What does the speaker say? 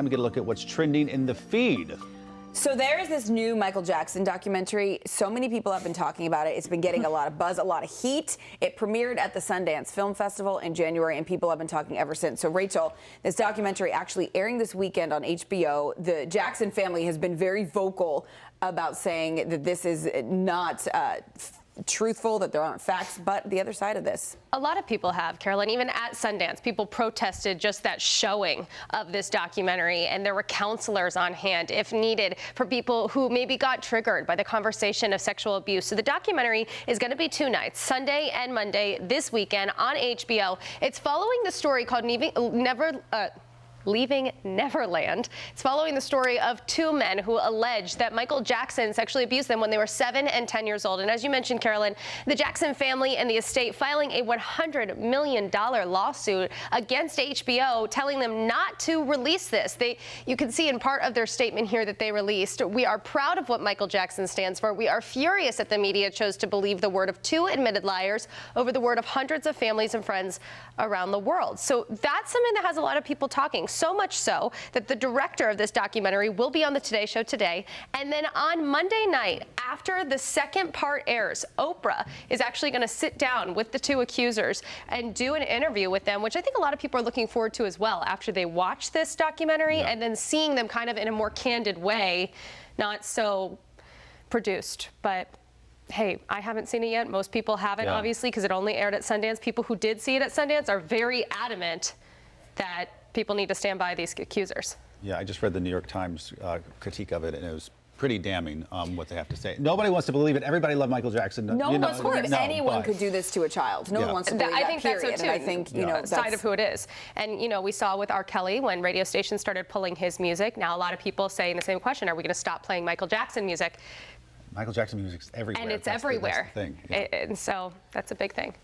Time to get a look at what's trending in the feed. So there's this new Michael Jackson documentary. So many people have been talking about it. It's been getting a lot of buzz, a lot of heat. It premiered at the Sundance Film Festival in January, and people have been talking ever since. So Rachel, this documentary actually airing this weekend on HBO. The Jackson family has been very vocal about saying that this is not truthful, that there aren't facts, but the other side of this. A lot of people have, Carolyn. Even at Sundance, people protested just that showing of this documentary, and there were counselors on hand, if needed, for people who maybe got triggered by the conversation of sexual abuse. So the documentary is going to be 2 nights, Sunday and Monday, this weekend on HBO. It's following the story called Leaving Neverland. It's following the story of 2 men who allege that Michael Jackson sexually abused them when they were 7 and 10 years old. And as you mentioned, Carolyn, the Jackson family and the estate filing a $100 million lawsuit against HBO, telling them not to release this. You can see in part of their statement here that they released, "We are proud of what Michael Jackson stands for. We are furious that the media chose to believe the word of 2 admitted liars over the word of hundreds of families and friends around the world." So that's something that has a lot of people talking. So much so that the director of this documentary will be on the Today Show today. And then on Monday night, after the second part airs, Oprah is actually going to sit down with the 2 accusers and do an interview with them, which I think a lot of people are looking forward to as well after they watch this documentary, and then seeing them kind of in a more candid way, not so produced. But hey, I haven't seen it yet. Most people haven't, obviously, because it only aired at Sundance. People who did see it at Sundance are very adamant that people need to stand by these accusers. Yeah, I just read the New York Times critique of it, and it was pretty damning what they have to say. Nobody wants to believe it. Everybody loved Michael Jackson. No one wants to believe anyone could do this to a child. No one wants to believe that, I think period. that's so too. And I think, you know, that's side of who it is. And, you know, we saw with R. Kelly when radio stations started pulling his music. Now a lot of people saying the same question, are we going to stop playing Michael Jackson music? Michael Jackson music's everywhere. And it's that's everywhere. The thing. Yeah. And so that's a big thing.